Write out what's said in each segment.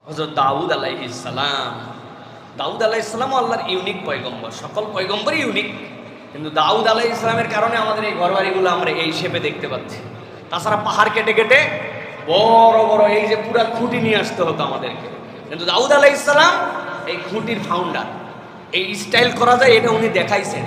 হযরত দাউদ আলাইহিস সালাম। দাউদ আলাইহিস সালাম আল্লাহর ইউনিক পয়গম্বর। সকল পয়গম্বরই ইউনিক, কিন্তু দাউদ আলাইহিস সালামের কারণে আমাদের এই ঘরবাড়িগুলো আমরা এই শেপে দেখতে পাচ্ছি। তাছাড়া পাহাড় কেটে কেটে বড় বড় এই যে পুরা খুঁটি নিয়ে আসতে হতো আমাদেরকে, কিন্তু দাউদ আলাইহিস সালাম এই খুঁটির ফাউন্ডার। এই স্টাইল করা যায় এটা উনি দেখাইছেন।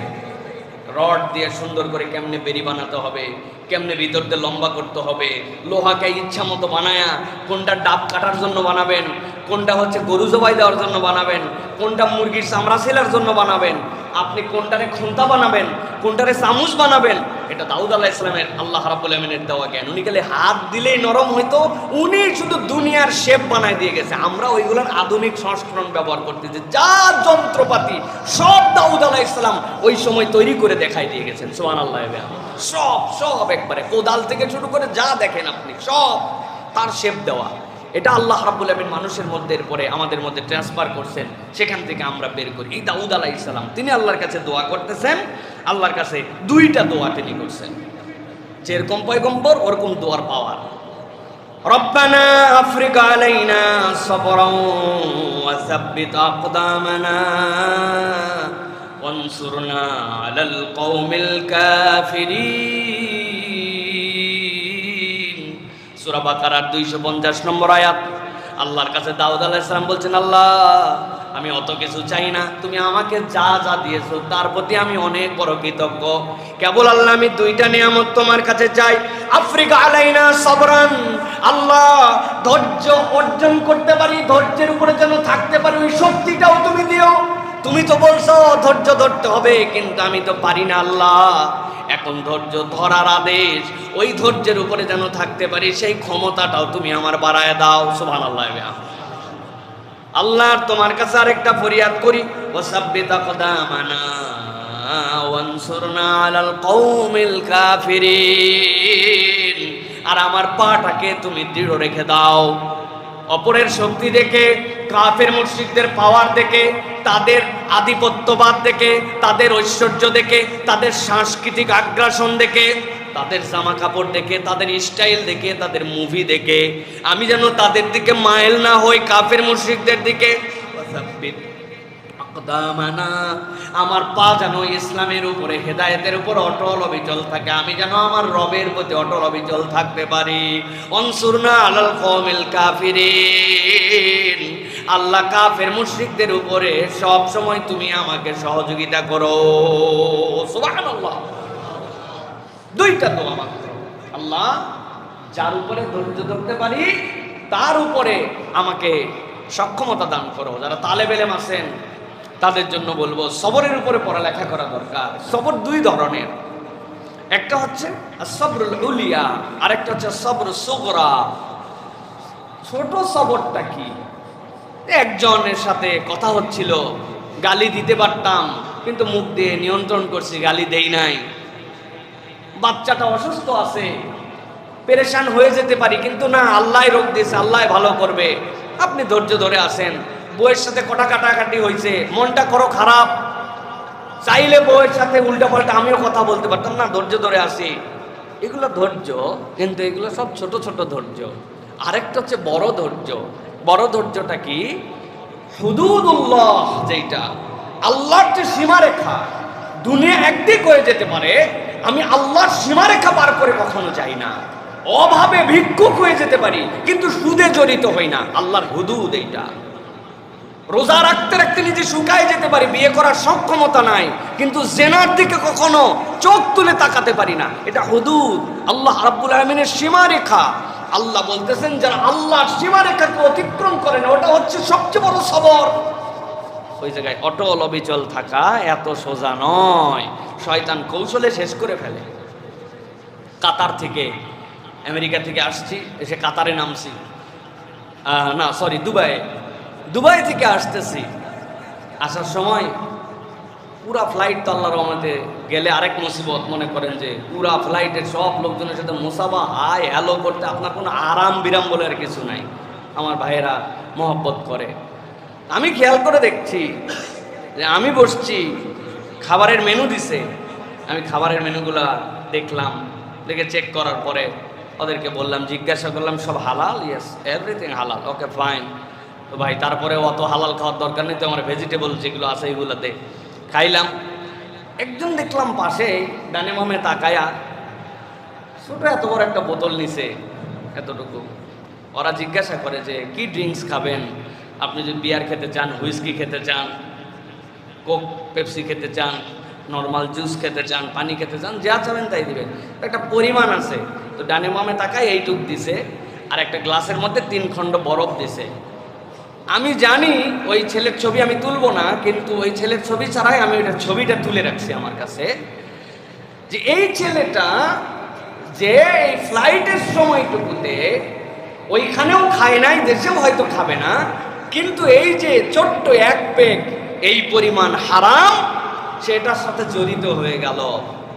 রড দিয়ে সুন্দর করে কেমনে বেরি বানাতে হবে, কেমনে ভিতর দিয়ে লম্বা করতে হবে, লোহাকে ইচ্ছা মতো বানায়া কোনটা ডাব কাটার জন্য বানাবেন, কোনটা হচ্ছে গরু জবাই দেওয়ার জন্য বানাবেন, কোনটা মুরগির চামড়া সেলার জন্য বানাবেন, আপনি কোনটারে খুন্তা বানাবেন, কোনটারে চামচ বানাবেন, এটা দাউদ আলাইহিস সালামের আল্লাহ রাব্বুল আমিনের দেওয়া জ্ঞান। উনি গেলে হাত দিলেই নরম হইতো, উনি শুধু দুনিয়ার শেপ বানায় দিয়ে গেছে। আমরা ওইগুলোর আধুনিক সংস্করণ ব্যবহার করতেছি, যা যন্ত্রপাতি সব দাউদ আলাইহিস সালাম ওই সময় তৈরি করে দেখাই দিয়ে গেছেন। সুবহানাল্লাহ। সব সব একবারে কোদাল থেকে শুরু করে যা দেখেন আপনি সব তার শেপ দেওয়া। এটা আল্লাহ রাব্বুল আমিন মানুষের মধ্যে পরে আমাদের মধ্যে ট্রান্সফার করছেন, সেখান থেকে আমরা বের করি। এই দাউদ আলাইহিস সালাম তিনি আল্লাহর কাছে দোয়া করতেছেন, আল্লাহর কাছে দুইটা দোয়া তিনি করছেন। যেরকম পয়গম্বর ওরকম দোয়ার পাওয়ার। রব্বানা আফরিক আলাইনা সাবরান ওয়া সাব্বিত আকদামানা ওয়ানসুরনা আলাল কওমিল কাফিরিন। সূরা বাকারার 250 নম্বর আয়াত। আল্লাহর কাছে দাউদ আলাইহিস সালাম বলছেন, আল্লাহ আমি অত কিছু চাই না, তুমি আমাকে যা যা দিয়েছো তার প্রতি আমি অনেক বড় কৃতজ্ঞ। কেবল আল্লাহ আমি দুইটা নিয়ামত তোমার কাছে চাই। আফরিক আলাইনা সাবরান, আল্লাহ ধৈর্য অর্জন করতে পারি, ধৈর্যের উপরে যেন থাকতে পারি, ওই শক্তিটাও তুমি দিও। তুমি তো বলছো ধৈর্য ধরতে হবে, কিন্তু আমি তো পারি না আল্লাহ। এখন ধৈর্য ধরার আদেশ, ওই ধৈর্যের উপরে যেন থাকতে পারি, সেই ক্ষমতাটাও তুমি আমার বাড়ায় দাও। সুবহানাল্লাহ। আল্লাহ তোমার কাছে আরেকটা ফরিয়াদ করি, ওয়াসাব্বিত আকদামানা ওয়ানসুরনা আলাল কওমিল কাফিরিন, আর আমার পাটাকে তুমি দৃঢ় রেখে দাও। অপরের শক্তি দেখে, কাফের মুশরিকদের পাওয়ার দেখে, তাদের আধিপত্যবাদ দেখে, তাদের ঐশ্বর্য দেখে, তাদের সাংস্কৃতিক আগ্রাসন দেখে, তাদের জামা কাপড় দেখে, তাদের স্টাইল দেখে, তাদের মুভি দেখে আমি যেন তাদের দিকে মাইল না হই, কাফের মুশরিকদের দিকে। আমার পা যেন ইসলামের উপরে, হেদায়েতের উপর অটল অবিচল থাকে, আমি যেন আমার রবের প্রতি অটল অবিচল থাকতে পারি। অনসুরনা আলাল কওমিল কাফিরিন, আল্লাহ কাফের মুশরিকদের উপরে সব সময় তুমি আমাকে সহযোগিতা করো। সুবহানাল্লাহ। দুইটা দোয়া মাত্র। আল্লাহ যার উপরে ধৈর্য ধরতে পারি তার উপরে আমাকে সক্ষমতা দান করো। যারা তালেব ইলম আছেন তাদের জন্য বলবো, সবরের উপরে পড়ালেখা করা দরকার। সবর দুই ধরনের, একটা হচ্ছে সবরুল উলিয়া, আরেকটা হচ্ছে সবর সুগরা। ছোট সবরটা কি? একজনের সাথে কথা হচ্ছিল, গালি দিতে পারতাম কিন্তু মুখ দিয়ে নিয়ন্ত্রণ করছি, গালি দেই নাই। বাচ্চাটা অসুস্থ আছে, পেরেশান হয়ে যেতে পারি, কিন্তু না, আল্লাহ রোগ দিয়েছে, আল্লাহ ভালো করবে। আপনি ধৈর্য ধরে আছেন। বউয়ের সাথে কটা কাটাকাটি হয়েছে, মনটা করো খারাপ, চাইলে বউয়ের সাথে উল্টা পাল্টা আমিও কথা বলতে পারতাম, না, ধৈর্য ধরে আসি। এগুলো ধৈর্য, কিন্তু এগুলো সব ছোট ছোট ধৈর্য। আরেকটা হচ্ছে বড় ধৈর্য। বড় ধৈর্যটা কি? হুদুদুল্লাহ, যেটা আল্লাহর যে সীমারেখা, দুনিয়া একদিক হয়ে যেতে পারে, আমি আল্লাহর সীমারেখা পার করে কখনো যাই না। অভাবে ভিক্ষুক হয়ে যেতে পারি, কিন্তু সুদে জড়িত হই না। আল্লাহর হুদুদ এইটা। রোজা রাখতে রাখতে নিজে শুকায় যেতে পারি, বিয়ে করার সক্ষমতা নাই, কিন্তু জেনার দিকে কখনো চোখ তুলে তাকাতে পারি না। এটা হুদুদ, আল্লাহ রাব্বুল আমিনের সীমারেখা। আল্লাহ বলতেছেন যারা আল্লাহর সীমারেখাকে অতিক্রম করে না, ওটা হচ্ছে সবচেয়ে বড় সবর। ওই জায়গায় অটল অবিচল থাকা এত সোজা নয়, শয়তান কৌশলে শেষ করে ফেলে। কাতার থেকে, আমেরিকা থেকে আসছি, এসে কাতারে নামছি, না সরি দুবাই থেকে আসতেছি। আসার সময় পুরা ফ্লাইট তো আল্লাহর রহমতে গেলে আরেক মুসিবত, মনে করেন যে পুরা ফ্লাইটের সব লোকজনের সাথে মুসাফা হাই হ্যালো করতে আপনার কোনো আরাম বিরাম বলে আর কিছু নাই। আমার ভাইয়েরা মহব্বত করে। আমি খেয়াল করে দেখছি যে আমি বসছি, খাবারের মেনু দিছে, আমি খাবারের মেনুগুলা দেখলাম, দেখে চেক করার পরে ওদেরকে বললাম, জিজ্ঞাসা করলাম সব হালাল? ইয়েস, এভরিথিং হালাল। Okay fine. তো ভাই তারপরে অত হালাল খাওয়ার দরকার নেই, তো আমার ভেজিটেবল যেগুলো আছে এগুলোতে খাইলাম। একজন দেখলাম পাশে ডানে বামে তাকায়া ছোট এত বড় একটা বোতল নিছে, এতটুকু। ওরা জিজ্ঞাসা করে যে কি ড্রিঙ্কস খাবেন, আপনি যদি বিয়ার খেতে চান, হুইস্কি খেতে চান, কোক পেপসি খেতে চান, নর্মাল জুস খেতে চান, পানি খেতে চান, যা চাবেন তাই দিবেন। একটা পরিমাণ আছে। তো ডানে বামে তাকায় এইটুক দিছে, আর একটা গ্লাসের মধ্যে 3 খণ্ড বরফ দিছে। আমি জানি ওই ছেলের ছবি আমি তুলবো না, কিন্তু ওই ছেলের ছবি ছাড়াই আমি ওইটা ছবিটা তুলে রাখছি আমার কাছে, যে এই ছেলেটা যে এই ফ্লাইটের সময়টুকুতে ওইখানেও খায় নাই, দেশেও হয়তো খাবে না, কিন্তু এই যে ছোট্ট এক পেগ এই পরিমাণ হারাম সেটার সাথে জড়িত হয়ে গেল।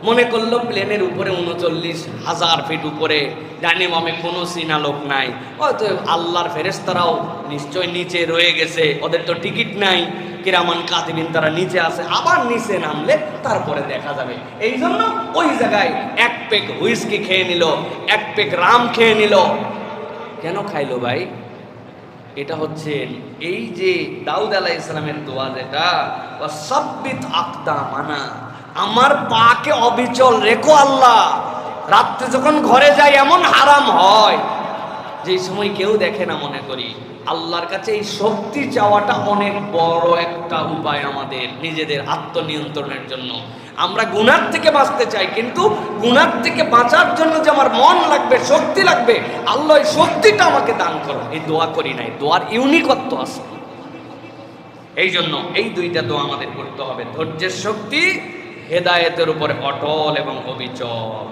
মনে করলো প্লেনের উপরে 39,000 ফিট উপরে, ডানে বামে কোনো সিনা লোক নাই, হয়তো আল্লাহর ফেরেশতারাও নিশ্চয় নিচে রয়ে গেছে, ওদের তো টিকিট নাই, কিরামান কাতিবিন তারা নিচে আছে, আবার নিচে নামলে তারপরে দেখা যাবে। এই জন্য ওই জায়গায় 1 পেগ হুইস্কি খেয়ে নিল, 1 পেগ রাম খেয়ে নিল। কেন খাইলো ভাই? এটা হচ্ছে এই যে দাউদ আলাইহিস সালামের দোয়া, যেটা ওয়াসাব্বিত আকদামানা, আমার পাকে অবিচল রেখো আল্লাহ। রাত্রে যখন ঘরে যাই এমন হারাম হয় যে সময় কেউ দেখে না, মনে করি আল্লাহর কাছে এই শক্তি চাওয়াটা অনেক বড় একটা উপায় আমাদের নিজেদের আত্মনিয়ন্ত্রণের জন্য। আমরা গুনাহ থেকে বাঁচতে চাই, কিন্তু গুনাহ থেকে বাঁচার জন্য যে আমার মন লাগবে, শক্তি লাগবে, আল্লাহ এই শক্তিটা আমাকে দান করো, এই দোয়া করি নাই। দোয়ার ইউনিকত্ব আছে। এই জন্য এই 2টা দোয়া আমাদের করতে হবে, ধৈর্যের শক্তি, হেদায়েতের উপরে অটল এবং অবিচল।